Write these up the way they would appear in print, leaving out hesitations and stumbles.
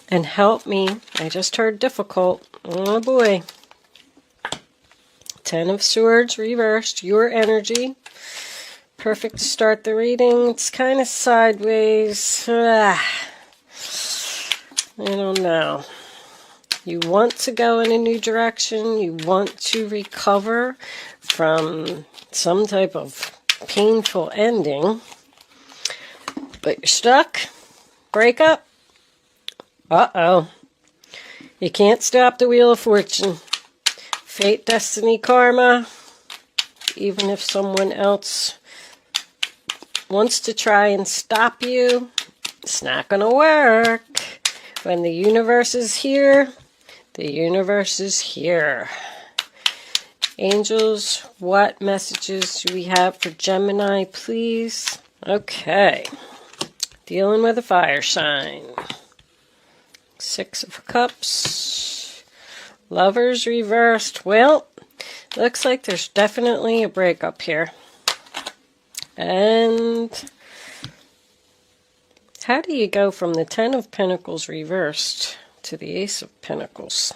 and help me. I just heard difficult. Oh boy. 10 of Swords reversed. Your energy. Perfect to start the reading. It's kind of sideways. I don't know. You want to go in a new direction. You want to recover from some type of painful ending. But you're stuck. Breakup. Uh-oh. You can't stop the Wheel of Fortune. Fate, destiny, karma. Even if someone else wants to try and stop you, it's not going to work. When the universe is here, the universe is here. Angels, what messages do we have for Gemini, please? Okay. Dealing with a fire sign. 6 of Cups. Lovers reversed. Well, looks like there's definitely a breakup here. And how do you go from the 10 of Pentacles reversed to the Ace of Pentacles?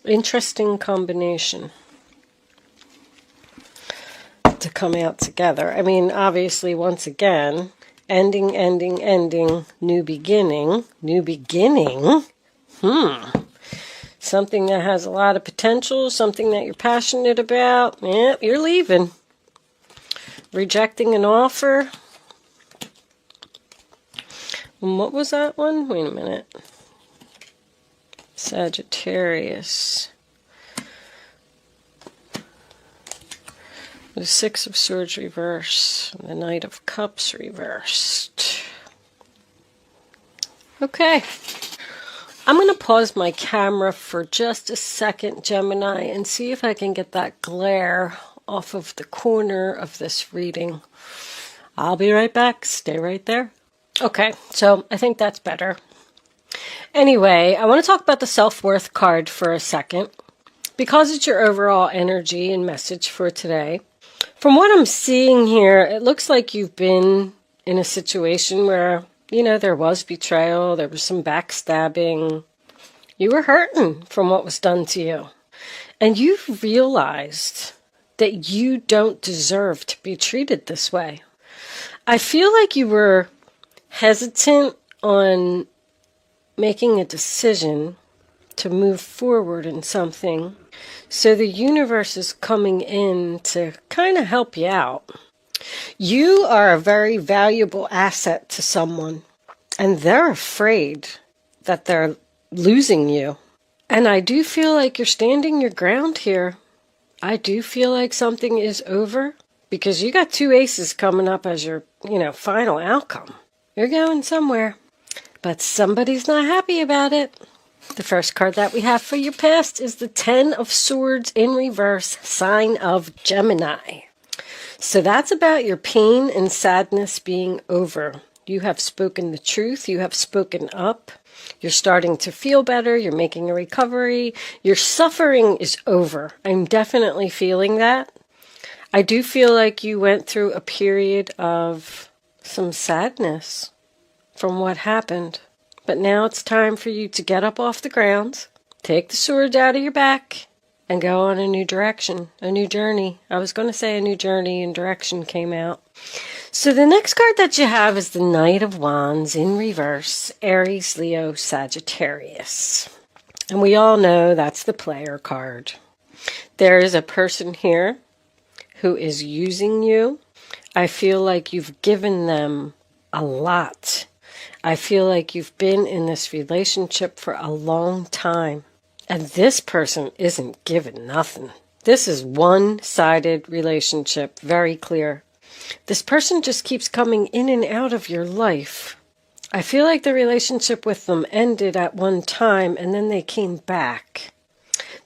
Interesting combination to come out together. I mean, obviously, once again, ending, ending, ending, new beginning. New beginning? Something that has a lot of potential, something that you're passionate about. Yeah, you're leaving. Rejecting an offer. And what was that one? Wait a minute. Sagittarius. The 6 of Swords reversed. The Knight of Cups reversed. Okay. I'm going to pause my camera for just a second, Gemini, and see if I can get that glare off of the corner of this reading. I'll be right back. Stay right there. Okay, so I think that's better. Anyway, I want to talk about the self-worth card for a second, because it's your overall energy and message for today. From what I'm seeing here, it looks like you've been in a situation where, you know, there was betrayal, there was some backstabbing. You were hurting from what was done to you. And you've realized that you don't deserve to be treated this way. I feel like you were hesitant on making a decision to move forward in something. So the universe is coming in to kind of help you out. You are a very valuable asset to someone, and they're afraid that they're losing you. And I do feel like you're standing your ground here. I do feel like something is over, because you got 2 aces coming up as your, final outcome. You're going somewhere, but somebody's not happy about it. The first card that we have for your past is the 10 of Swords in reverse, sign of Gemini. So that's about your pain and sadness being over. You have spoken the truth. You have spoken up. You're starting to feel better. You're making a recovery. Your suffering is over. I'm definitely feeling that. I do feel like you went through a period of some sadness from what happened. But now it's time for you to get up off the ground, take the swords out of your back, and go on a new direction, a new journey. I was going to say a new journey, and direction came out. So the next card that you have is the Knight of Wands in reverse, Aries, Leo, Sagittarius. And we all know that's the player card. There is a person here who is using you. I feel like you've given them a lot. I feel like you've been in this relationship for a long time. And this person isn't giving nothing. This is one-sided relationship, very clear. This person just keeps coming in and out of your life. I feel like the relationship with them ended at one time and then they came back.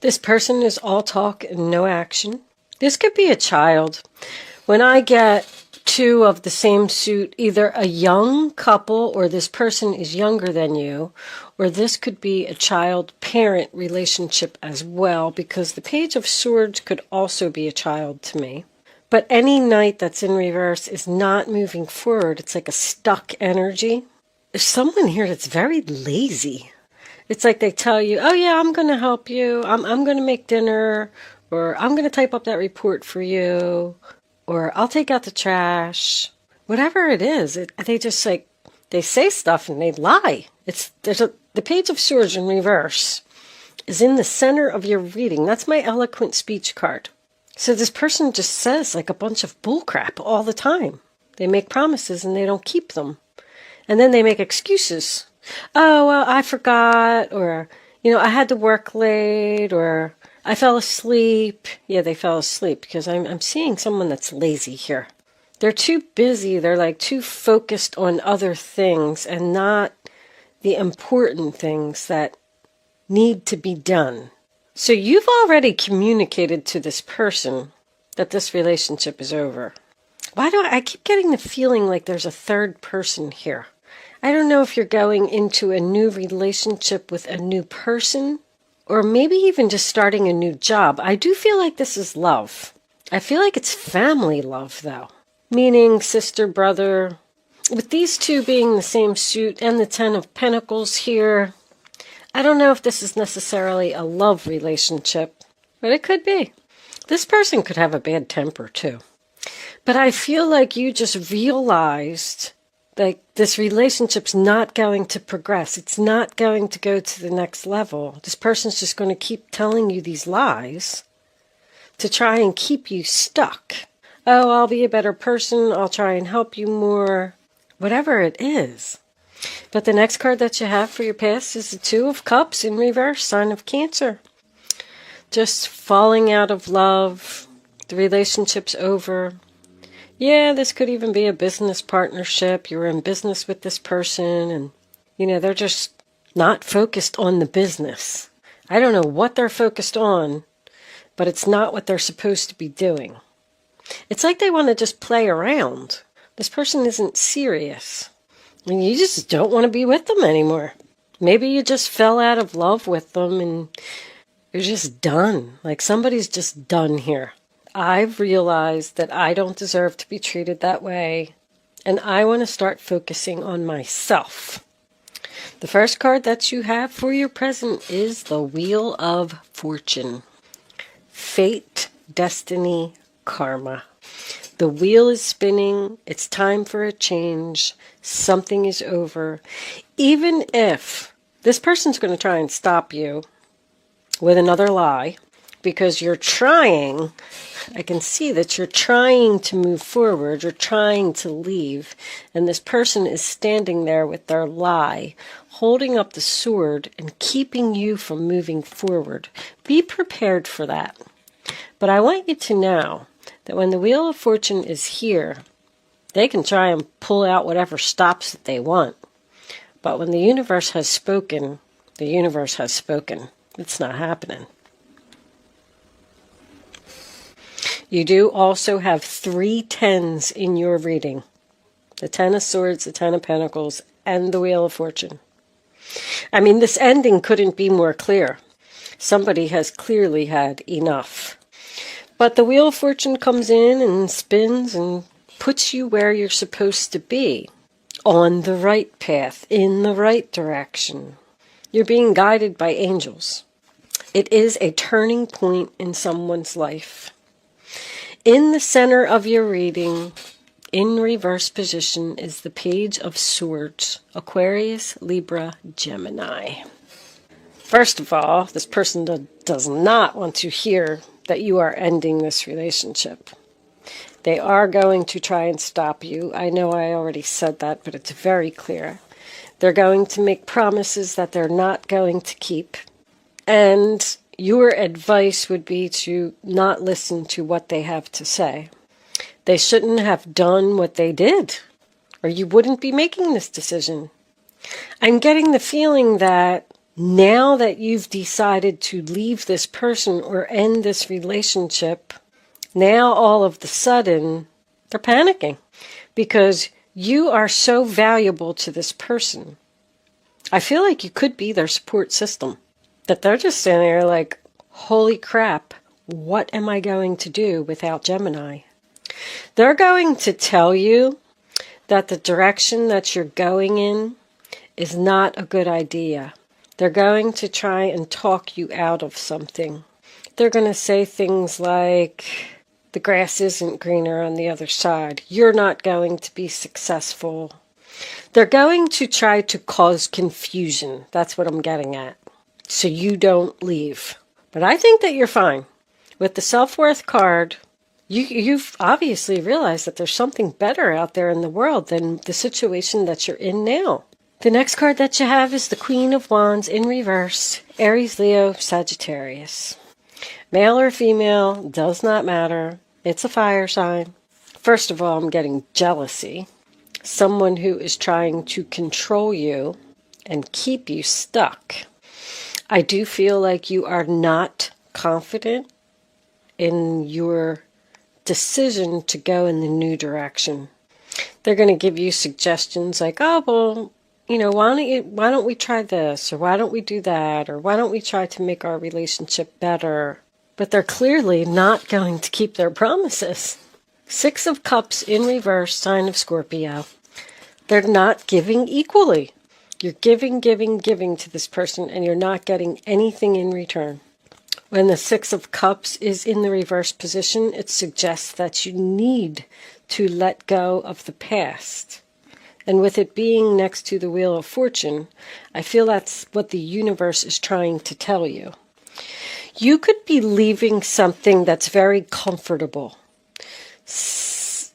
This person is all talk and no action. This could be a child. When I get 2 of the same suit, either a young couple or this person is younger than you, or this could be a child-parent relationship as well, because the Page of Swords could also be a child to me. But any knight that's in reverse is not moving forward. It's like a stuck energy. there's someone here that's very lazy. It's like they tell you, oh yeah, I'm going to help you. I'm going to make dinner, or I'm going to type up that report for you, or I'll take out the trash. Whatever it is, they just like, they say stuff and they lie. The Page of Swords in reverse is in the center of your reading. That's my eloquent speech card. So this person just says like a bunch of bullcrap all the time. They make promises and they don't keep them. And then they make excuses. Oh, well, I forgot, or, I had to work late, or I fell asleep. Yeah, they fell asleep because I'm seeing someone that's lazy here. They're too busy. They're like too focused on other things and not the important things that need to be done. So you've already communicated to this person that this relationship is over. Why do I keep getting the feeling like there's a third person here? I don't know if you're going into a new relationship with a new person, or maybe even just starting a new job. I do feel like this is love. I feel like it's family love, though. Meaning sister, brother. With these two being the same suit and the Ten of Pentacles here, I don't know if this is necessarily a love relationship, but it could be. This person could have a bad temper, too. But I feel like you just realized that this relationship's not going to progress. It's not going to go to the next level. This person's just going to keep telling you these lies to try and keep you stuck. Oh, I'll be a better person. I'll try and help you more. Whatever it is. But the next card that you have for your past is the Two of Cups in reverse, sign of Cancer. Just falling out of love. The relationship's over. Yeah, this could even be a business partnership. You're in business with this person and, they're just not focused on the business. I don't know what they're focused on, but it's not what they're supposed to be doing. It's like they want to just play around. This person isn't serious. And you just don't want to be with them anymore. Maybe you just fell out of love with them and you're just done. Like somebody's just done here. I've realized that I don't deserve to be treated that way, and I want to start focusing on myself. The first card that you have for your present is the Wheel of Fortune. Fate, destiny, karma. The wheel is spinning. It's time for a change. Something is over. Even if this person's going to try and stop you with another lie, because you're trying, I can see that you're trying to move forward, you're trying to leave, and this person is standing there with their lie, holding up the sword and keeping you from moving forward. Be prepared for that. But I want you to know that when the Wheel of Fortune is here, they can try and pull out whatever stops that they want. But when the universe has spoken, the universe has spoken. It's not happening. You do also have 3 tens in your reading. The Ten of Swords, the Ten of Pentacles, and the Wheel of Fortune. I mean, this ending couldn't be more clear. Somebody has clearly had enough. But the Wheel of Fortune comes in and spins and puts you where you're supposed to be. On the right path, in the right direction. You're being guided by angels. It is a turning point in someone's life. In the center of your reading, in reverse position, is the Page of Swords, Aquarius, Libra, Gemini. First of all, this person does not want to hear that you are ending this relationship. They are going to try and stop you. I know I already said that, but it's very clear. They're going to make promises that they're not going to keep. And your advice would be to not listen to what they have to say. They shouldn't have done what they did, or you wouldn't be making this decision. I'm getting the feeling that now that you've decided to leave this person or end this relationship, now all of the sudden they're panicking because you are so valuable to this person. I feel like you could be their support system. That they're just sitting there like, holy crap, what am I going to do without Gemini? They're going to tell you that the direction that you're going in is not a good idea. They're going to try and talk you out of something. They're going to say things like, the grass isn't greener on the other side. You're not going to be successful. They're going to try to cause confusion. That's what I'm getting at. So you don't leave. But I think that you're fine. With the self-worth card, you've obviously realized that there's something better out there in the world than the situation that you're in now. The next card that you have is the Queen of Wands in reverse, Aries, Leo, Sagittarius. Male or female, does not matter. It's a fire sign. First of all, I'm getting jealousy. Someone who is trying to control you and keep you stuck. I do feel like you are not confident in your decision to go in the new direction. They're going to give you suggestions like, oh, well, why don't we try this, or why don't we do that, or why don't we try to make our relationship better? But they're clearly not going to keep their promises. Six of Cups in reverse, sign of Scorpio. They're not giving equally. You're giving to this person, and you're not getting anything in return. When the Six of Cups is in the reverse position, it suggests that you need to let go of the past. And with it being next to the Wheel of Fortune, I feel that's what the universe is trying to tell you. You could be leaving something that's very comfortable.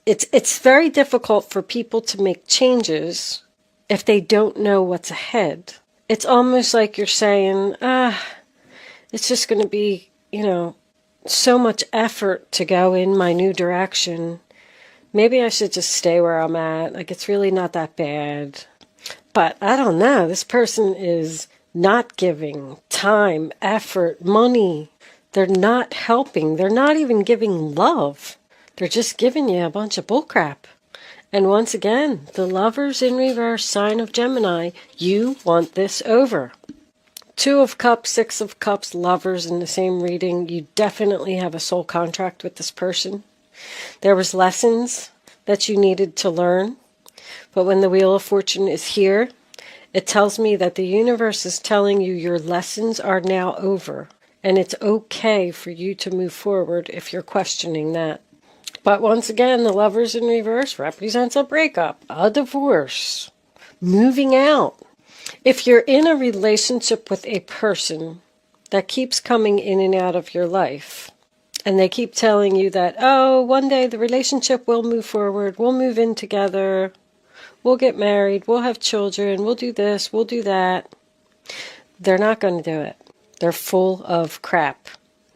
It's very difficult for people to make changes if they don't know what's ahead. It's almost like you're saying, it's just going to be, so much effort to go in my new direction. Maybe I should just stay where I'm at. Like, it's really not that bad. But I don't know. This person is not giving time, effort, money. They're not helping. They're not even giving love. They're just giving you a bunch of bullcrap. And once again, the Lovers in reverse, sign of Gemini, you want this over. Two of Cups, Six of Cups, Lovers in the same reading. You definitely have a soul contract with this person. There was lessons that you needed to learn. But when the Wheel of Fortune is here, it tells me that the universe is telling you your lessons are now over. And it's okay for you to move forward if you're questioning that. But once again, the Lovers in reverse represents a breakup, a divorce, moving out. If you're in a relationship with a person that keeps coming in and out of your life, and they keep telling you that, oh, one day the relationship will move forward, we'll move in together, we'll get married, we'll have children, we'll do this, we'll do that, they're not going to do it. They're full of crap.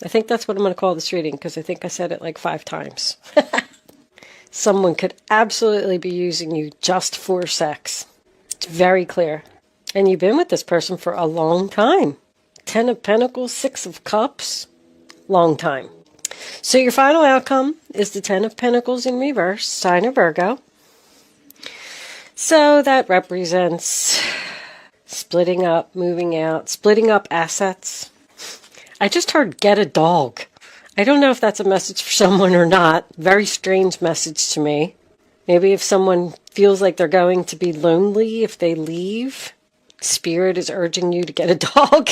I think that's what I'm going to call this reading, because I think I said it like 5 times. Someone could absolutely be using you just for sex. It's very clear. And you've been with this person for a long time. 10 of Pentacles, 6 of Cups, long time. So your final outcome is the 10 of Pentacles in reverse, sign of Virgo. So that represents splitting up, moving out, splitting up assets. I just heard get a dog. I don't know if that's a message for someone or not. Very strange message to me. Maybe if someone feels like they're going to be lonely if they leave, Spirit is urging you to get a dog.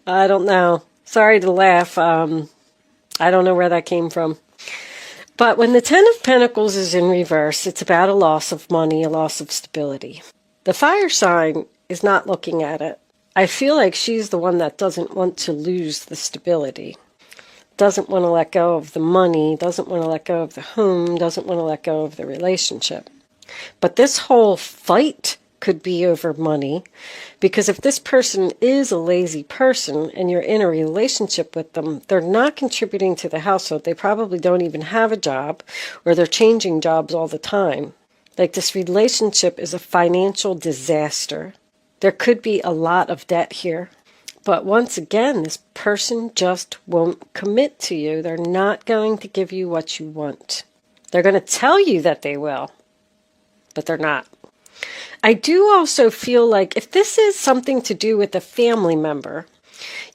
I don't know. Sorry to laugh. I don't know where that came from. But when the 10 of Pentacles is in reverse, it's about a loss of money, a loss of stability. The fire sign is not looking at it. I feel like she's the one that doesn't want to lose the stability, doesn't want to let go of the money, doesn't want to let go of the home, doesn't want to let go of the relationship. But this whole fight could be over money, because if this person is a lazy person and you're in a relationship with them, they're not contributing to the household. They probably don't even have a job, or they're changing jobs all the time. Like, this relationship is a financial disaster. There could be a lot of debt here. But once again, this person just won't commit to you. They're not going to give you what you want. They're going to tell you that they will, but they're not. I do also feel like if this is something to do with a family member,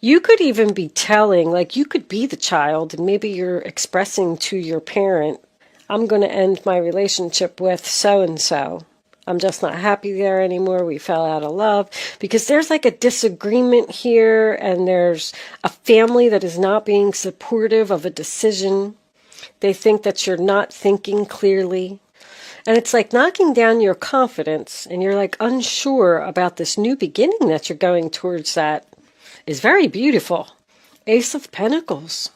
you could even be telling, like, you could be the child and maybe you're expressing to your parent, I'm going to end my relationship with so-and-so. I'm just not happy there anymore. We fell out of love. Because there's like a disagreement here, and there's a family that is not being supportive of a decision. They think that you're not thinking clearly. And it's like knocking down your confidence, and you're like unsure about this new beginning that you're going towards that is very beautiful. Ace of Pentacles.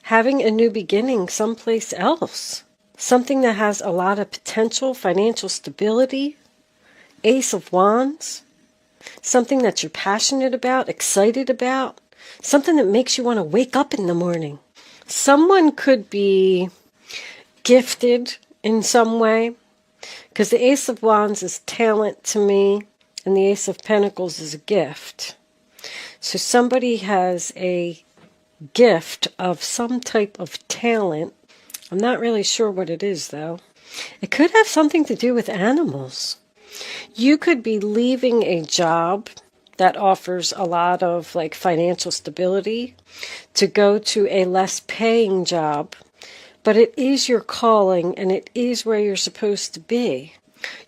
Having a new beginning someplace else. Something that has a lot of potential, financial stability. Ace of Wands. Something that you're passionate about, excited about. Something that makes you want to wake up in the morning. Someone could be gifted in some way. Because the Ace of Wands is talent to me. And the Ace of Pentacles is a gift. So somebody has a gift of some type of talent. I'm not really sure what it is, though. It could have something to do with animals. You could be leaving a job that offers a lot of like financial stability to go to a less paying job, but it is your calling and it is where you're supposed to be.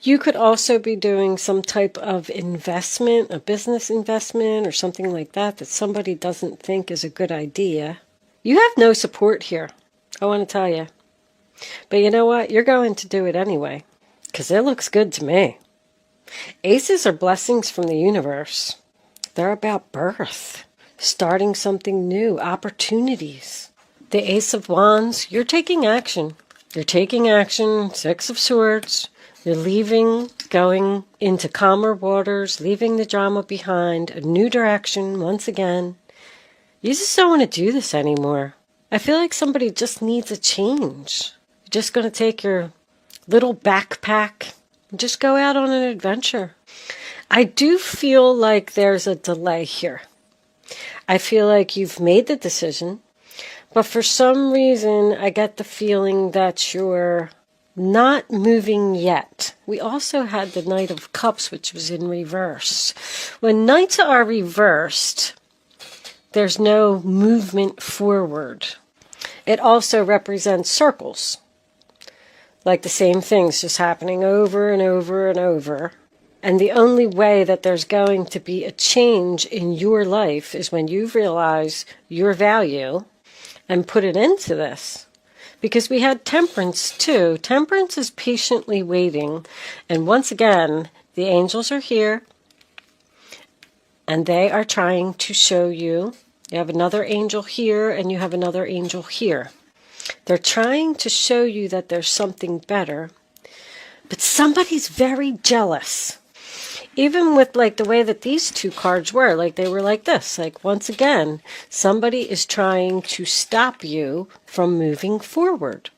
You could also be doing some type of investment, a business investment or something like that that somebody doesn't think is a good idea. You have no support here, I want to tell you. But you know what? You're going to do it anyway, because it looks good to me. Aces are blessings from the universe. They're about birth, starting something new, opportunities. The Ace of Wands, you're taking action. You're taking action, Six of Swords. You're leaving, going into calmer waters, leaving the drama behind, a new direction once again. You just don't want to do this anymore. I feel like somebody just needs a change. You're just going to take your little backpack and just go out on an adventure. I do feel like there's a delay here. I feel like you've made the decision, but for some reason I get the feeling that you're not moving yet. We also had the Knight of Cups, which was in reverse. When Knights are reversed, there's no movement forward. It also represents circles. Like the same things just happening over and over and over. And the only way that there's going to be a change in your life is when you realize your value and put it into this. Because we had Temperance too. Temperance is patiently waiting. And once again, the angels are here. And they are trying to show you. You have another angel here and you have another angel here. They're trying to show you that there's something better. But somebody's very jealous. Even with like the way that these two cards were, like they were like this. Like once again, somebody is trying to stop you from moving forward.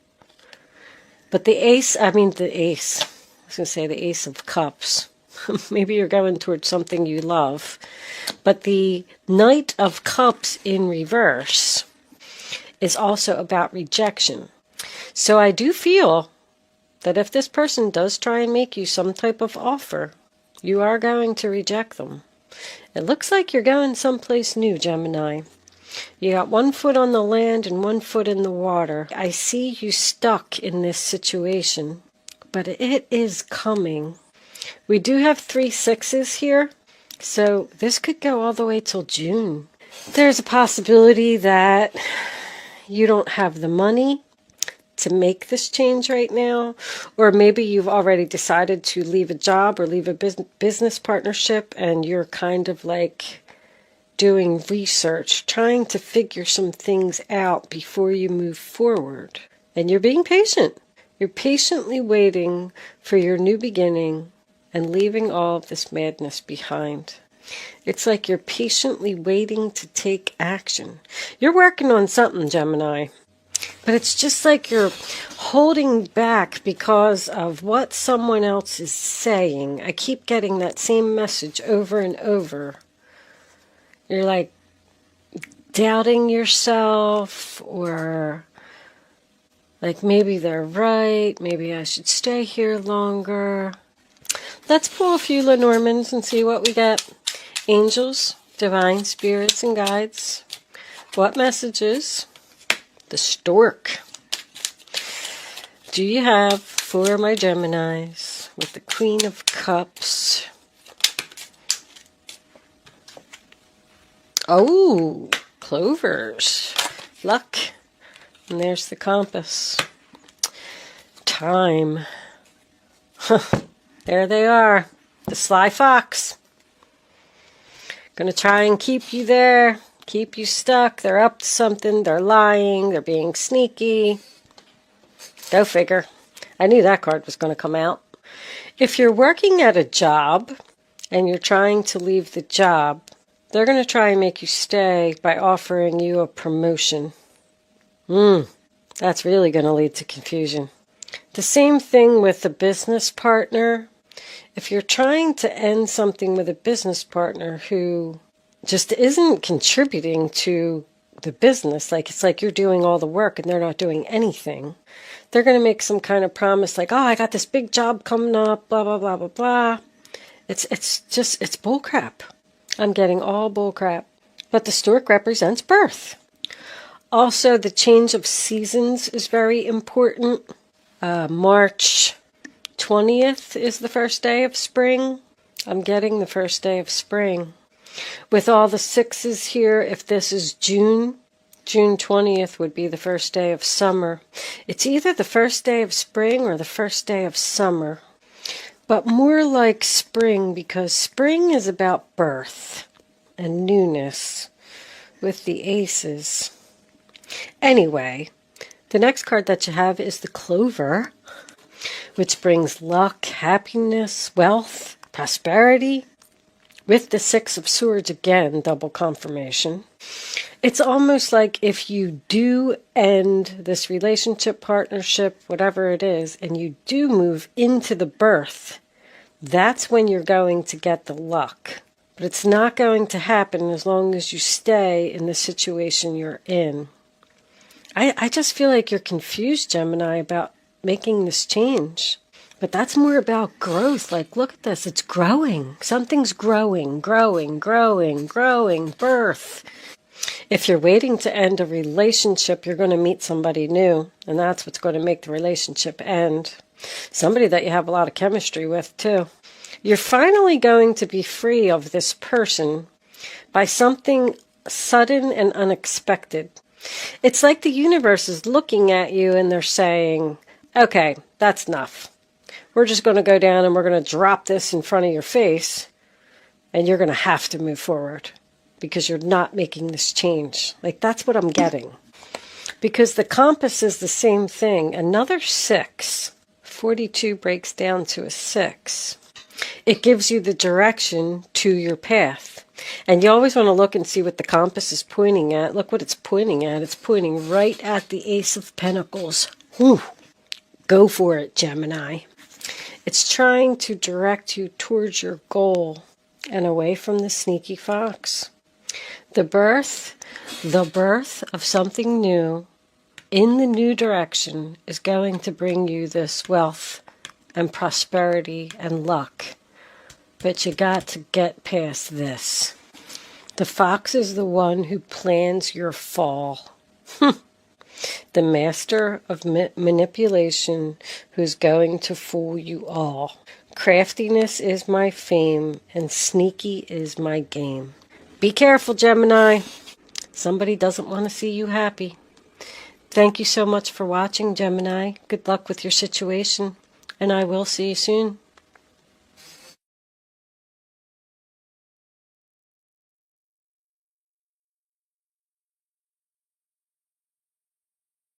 But the Ace of Cups. Maybe you're going towards something you love. But the Knight of Cups in reverse is also about rejection. So I do feel that if this person does try and make you some type of offer, you are going to reject them. It looks like you're going someplace new, Gemini. You got 1 foot on the land and 1 foot in the water. I see you stuck in this situation, but it is coming. We do have 3 sixes here, so this could go all the way till June. There's a possibility that you don't have the money to make this change right now, or maybe you've already decided to leave a job or leave a business partnership and you're kind of like doing research, trying to figure some things out before you move forward. And you're being patient. You're patiently waiting for your new beginning and leaving all of this madness behind. It's like you're patiently waiting to take action. You're working on something, Gemini. But it's just like you're holding back because of what someone else is saying. I keep getting that same message over and over. You're like doubting yourself, or like maybe they're right, maybe I should stay here longer. Let's pull a few Lenormands and see what we get. Angels, divine spirits, and guides. What messages? The stork. Do you have for my Geminis? with the Queen of Cups. Oh, clovers. Luck. And there's the compass. Time. There they are. The sly fox. Gonna try and keep you there. Keep you stuck. They're up to something. They're lying. They're being sneaky. Go figure. I knew that card was going to come out. If you're working at a job and you're trying to leave the job, they're going to try and make you stay by offering you a promotion. That's really going to lead to confusion. The same thing with a business partner. If you're trying to end something with a business partner who just isn't contributing to the business, like it's like you're doing all the work and they're not doing anything, they're going to make some kind of promise like, oh, I got this big job coming up, blah, blah, blah, blah, blah. It's bullcrap. I'm getting all bullcrap. But the stork represents birth. Also, the change of seasons is very important. March 20th is the first day of spring. I'm getting the first day of spring. With all the sixes here, if this is June 20th would be the first day of summer. It's either the first day of spring or the first day of summer. But more like spring, because spring is about birth and newness with the aces. Anyway, the next card that you have is the clover, which brings luck, happiness, wealth, prosperity. With the Six of Swords, again, double confirmation. It's almost like if you do end this relationship, partnership, whatever it is, and you do move into the birth, that's when you're going to get the luck. But it's not going to happen as long as you stay in the situation you're in. I just feel like you're confused, Gemini, about making this change. But that's more about growth. Like, look at this. It's growing. Something's growing, birth. If you're waiting to end a relationship, you're going to meet somebody new. And that's what's going to make the relationship end. Somebody that you have a lot of chemistry with, too. You're finally going to be free of this person by something sudden and unexpected. It's like the universe is looking at you and they're saying, okay, that's enough. We're just going to go down and we're going to drop this in front of your face, and you're going to have to move forward because you're not making this change. Like, that's what I'm getting. Because the compass is the same thing. Another 6. 42 breaks down to a 6. It gives you the direction to your path. And you always want to look and see what the compass is pointing at. Look what it's pointing at. It's pointing right at the Ace of Pentacles. Whew. Go for it, Gemini. It's trying to direct you towards your goal and away from the sneaky fox. The birth of something new in the new direction is going to bring you this wealth and prosperity and luck. But you got to get past this. The fox is the one who plans your fall. The master of manipulation who's going to fool you all. Craftiness is my fame and sneaky is my game. Be careful, Gemini. Somebody doesn't want to see you happy. Thank you so much for watching, Gemini. Good luck with your situation, and I will see you soon.